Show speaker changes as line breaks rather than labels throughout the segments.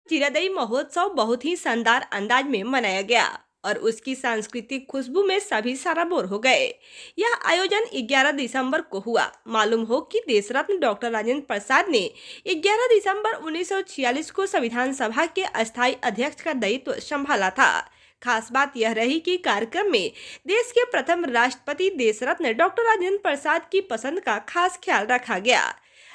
चिरादई महोत्सव बहुत ही शानदार अंदाज में मनाया गया और उसकी सांस्कृतिक खुशबू में सभी सराबोर हो गए। यह आयोजन 11 दिसंबर को हुआ। मालूम हो कि देश रत्न डॉक्टर राजेंद्र प्रसाद ने 11 दिसंबर 1946 को संविधान सभा के अस्थायी अध्यक्ष का दायित्व संभाला था। खास बात यह रही कि कार्यक्रम में देश के प्रथम राष्ट्रपति देश रत्न डॉक्टर राजेंद्र प्रसाद की पसंद का खास ख्याल रखा गया।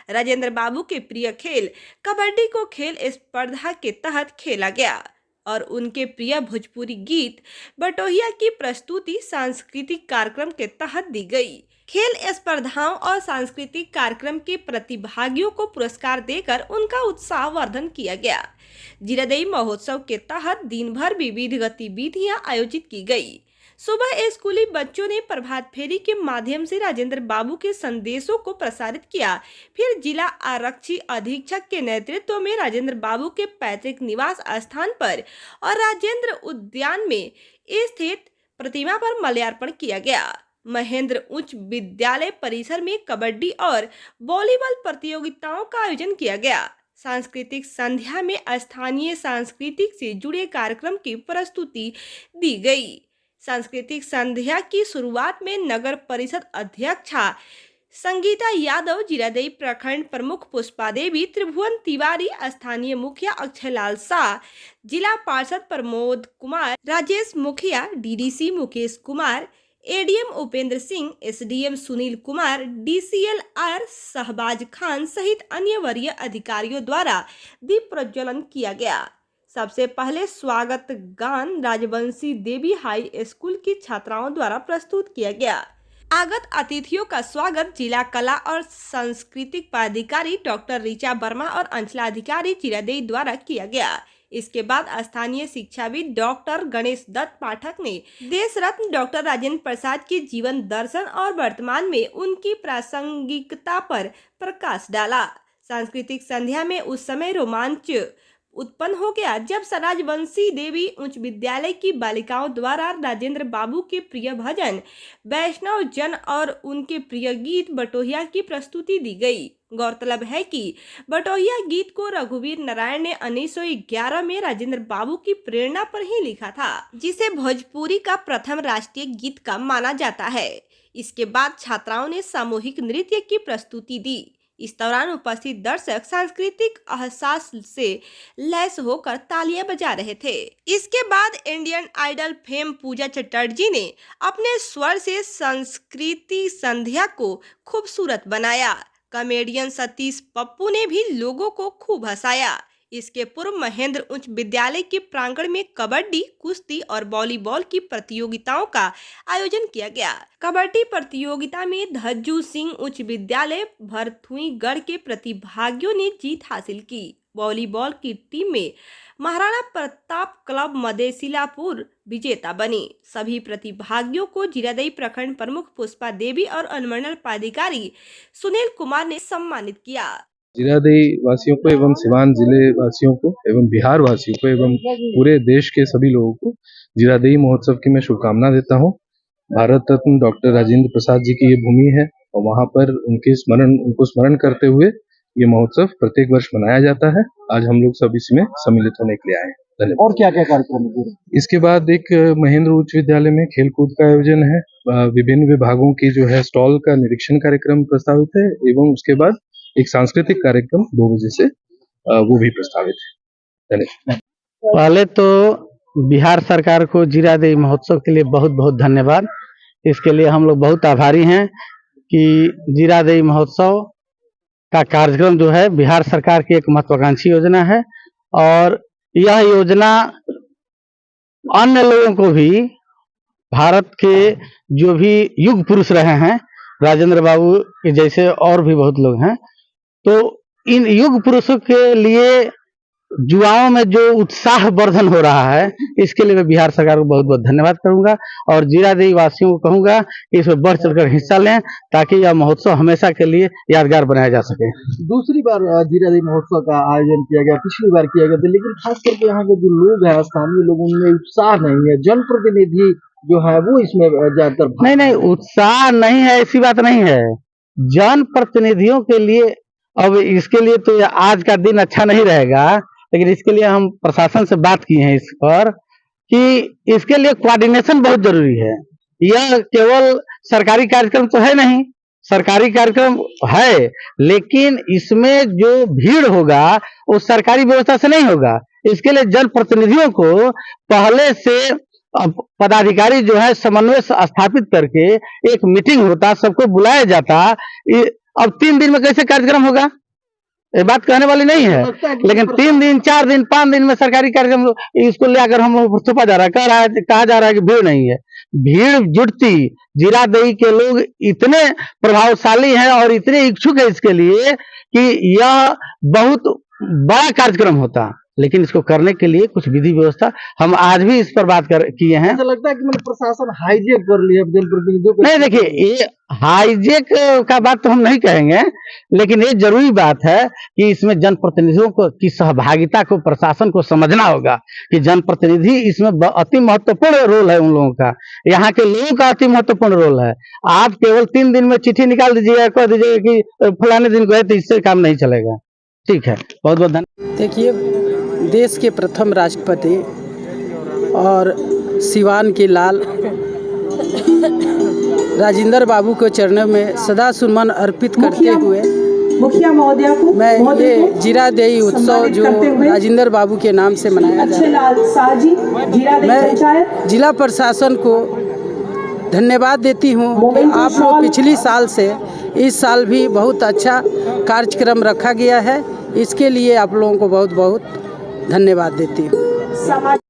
राजेंद्र बाबू के प्रिय खेल कबड्डी को खेल स्पर्धा के तहत खेला गया और उनके प्रिय भोजपुरी गीत बटोहिया की प्रस्तुति सांस्कृतिक कार्यक्रम के तहत दी गई। खेल स्पर्धाओं और सांस्कृतिक कार्यक्रम के प्रतिभागियों को पुरस्कार देकर उनका उत्साहवर्धन किया गया। जिरादेई महोत्सव के तहत दिन भर विविध गतिविधियां आयोजित की गई। सुबह स्कूली बच्चों ने प्रभात फेरी के माध्यम से राजेंद्र बाबू के संदेशों को प्रसारित किया। फिर जिला आरक्षी अधीक्षक के नेतृत्व में राजेंद्र बाबू के पैतृक निवास स्थान पर और राजेंद्र उद्यान में स्थित प्रतिमा पर माल्यार्पण किया गया। महेंद्र उच्च विद्यालय परिसर में कबड्डी और वॉलीबॉल प्रतियोगिताओं का आयोजन किया गया। सांस्कृतिक संध्या में स्थानीय सांस्कृतिक से जुड़े कार्यक्रम की प्रस्तुति दी गई। सांस्कृतिक संध्या की शुरुआत में नगर परिषद अध्यक्षा संगीता यादव, जिरादेई प्रखंड प्रमुख पुष्पा देवी, त्रिभुवन तिवारी, स्थानीय मुखिया अक्षयलाल शाह, जिला पार्षद Pramod Kumar, Rajesh Mukhiya, DDC Mukesh Kumar, ADM Upendra Singh, SDM Sunil Kumar, DCLR Shahbaz Khan सहित अन्य वरीय अधिकारियों द्वारा दीप प्रज्वलन किया गया। सबसे पहले स्वागत गान राजवंशी देवी हाई स्कूल की छात्राओं द्वारा प्रस्तुत किया गया। आगत अतिथियों का स्वागत जिला कला और सांस्कृतिक पदाधिकारी डॉक्टर ऋचा वर्मा और अंचलाधिकारी चिरादेई द्वारा किया गया। इसके बाद स्थानीय शिक्षाविद डॉक्टर गणेश दत्त पाठक ने देश रत्न डॉक्टर राजेंद्र प्रसाद के जीवन दर्शन और वर्तमान में उनकी प्रासंगिकता पर प्रकाश डाला। सांस्कृतिक संध्या में उस समय रोमांच उत्पन्न हो गया जब राजवंशी देवी उच्च विद्यालय की बालिकाओं द्वारा राजेंद्र बाबू के प्रिय भजन वैष्णव जन और उनके प्रिय गीत बटोहिया की प्रस्तुति दी गई। गौरतलब है कि बटोहिया गीत को रघुवीर नारायण ने 1911 में राजेंद्र बाबू की प्रेरणा पर ही लिखा था, जिसे भोजपुरी का प्रथम राष्ट्रीय गीत का माना जाता है। इसके बाद छात्राओं ने सामूहिक नृत्य की प्रस्तुति दी। इस दौरान उपस्थित दर्शक सांस्कृतिक एहसास से लैस होकर तालियां बजा रहे थे। इसके बाद इंडियन आइडल फेम पूजा चटर्जी ने अपने स्वर से संस्कृति संध्या को खूबसूरत बनाया। कॉमेडियन सतीश पप्पू ने भी लोगों को खूब हंसाया। इसके पूर्व महेंद्र उच्च विद्यालय के प्रांगण में कबड्डी, कुश्ती और वॉलीबॉल की प्रतियोगिताओं का आयोजन किया गया। कबड्डी प्रतियोगिता में धज्जू सिंह उच्च विद्यालय भरथुईगढ़ के प्रतिभागियों ने जीत हासिल की। वॉलीबॉल की टीम में महाराणा प्रताप क्लब मदेशिलापुर विजेता बनी। सभी प्रतिभागियों को जिरादेई प्रखंड प्रमुख पुष्पा देवी और अनुमंडल पदाधिकारी सुनील कुमार ने सम्मानित किया।
जिरादेई वासियों को एवं सिवान जिले वासियों को एवं बिहार वासियों को एवं पूरे देश के सभी लोगों को जिरादेई महोत्सव की मैं शुभकामना देता हूं। भारत रत्न डॉक्टर राजेंद्र प्रसाद जी की ये भूमि है और वहां पर उनको स्मरण करते हुए ये महोत्सव प्रत्येक वर्ष मनाया जाता है। आज हम लोग सब इसमें सम्मिलित होने के लिए आए हैं। धन्यवाद।
और क्या क्या कार्यक्रम है?
इसके बाद एक महेंद्र उच्च विद्यालय में खेलकूद का आयोजन है। विभिन्न विभागों की जो है स्टॉल का निरीक्षण कार्यक्रम प्रस्तावित है एवं उसके बाद एक सांस्कृतिक कार्यक्रम 2 बजे से वो भी प्रस्तावित है। धन्यवाद।
पहले तो बिहार सरकार को जिरादेई महोत्सव के लिए बहुत बहुत धन्यवाद। इसके लिए हम लोग बहुत आभारी हैं कि जिरादेई महोत्सव का कार्यक्रम जो है बिहार सरकार की एक महत्वाकांक्षी योजना है और यह योजना अन्य लोगों को भी, भारत के जो भी युग पुरुष रहे हैं राजेंद्र बाबू के जैसे और भी बहुत लोग हैं, तो इन युग पुरुषों के लिए युवाओं में जो उत्साह वर्धन हो रहा है, इसके लिए मैं बिहार सरकार को बहुत बहुत धन्यवाद करूंगा और जिरादेई वासियों को कहूंगा कि इसमें बढ़ चढ़कर हिस्सा लें ताकि यह महोत्सव हमेशा के लिए यादगार बनाया जा सके।
दूसरी बार जिरादेई महोत्सव का आयोजन किया गया, पिछली बार किया गया था, लेकिन खास करके यहाँ के जो लोग हैं, स्थानीय लोगों में उत्साह नहीं है। जनप्रतिनिधि जो है वो इसमें ज्यादातर
नहीं, उत्साह नहीं है ऐसी बात नहीं है। जन प्रतिनिधियों के लिए अब इसके लिए तो आज का दिन अच्छा नहीं रहेगा, लेकिन इसके लिए हम प्रशासन से बात किए हैं इस पर कि इसके लिए कोऑर्डिनेशन बहुत जरूरी है। यह केवल सरकारी कार्यक्रम तो है नहीं, सरकारी कार्यक्रम है, लेकिन इसमें जो भीड़ होगा वो सरकारी व्यवस्था से नहीं होगा। इसके लिए जनप्रतिनिधियों को पहले से पदाधिकारी जो है समन्वय स्थापित करके एक मीटिंग होता, सबको बुलाया जाता। अब 3 दिन में कैसे कार्यक्रम होगा, ये बात कहने वाली नहीं है, लेकिन 3 दिन 4 दिन 5 दिन में सरकारी कार्यक्रम इसको लेकर हम थोपा जा रहा है, कहा जा रहा है कि भीड़ नहीं है। भीड़ जुटती, जीरादेई के लोग इतने प्रभावशाली हैं और इतने इच्छुक है इसके लिए कि यह बहुत बड़ा कार्यक्रम होता, लेकिन इसको करने के लिए कुछ विधि व्यवस्था हम आज भी इस पर बात किए हैं।
ऐसा लगता है कि मैंने प्रशासन हाईजेक कर लिया जनप्रतिनिधियों को।
नहीं, देखिए ये हाईजेक का बात तो हम नहीं कहेंगे, लेकिन ये जरूरी बात है कि इसमें जनप्रतिनिधियों को की सहभागिता को प्रशासन को समझना होगा कि जनप्रतिनिधि इसमें अति महत्वपूर्ण रोल है उन लोगों का, यहाँ के लोगों का अति महत्वपूर्ण रोल है। आप केवल 3 दिन में चिट्ठी निकाल दीजिएगा, कह दीजिएगा कि फलाने दिन गए, तो इससे काम नहीं चलेगा। ठीक है, बहुत बहुत धन्यवाद।
देखिए, देश के प्रथम राष्ट्रपति और सिवान के लाल राजेंद्र बाबू के चरणों में सदा सुमन अर्पित करते हुए
मुखिया महोदया को
मैं ये जीरादेई उत्सव जो राजेंद्र बाबू के नाम से मनाया जा रहा है, मैं जिला प्रशासन को धन्यवाद देती हूँ कि आप लोग पिछली साल से इस साल भी बहुत अच्छा कार्यक्रम रखा गया है। इसके लिए आप लोगों को बहुत बहुत धन्यवाद देती हूँ।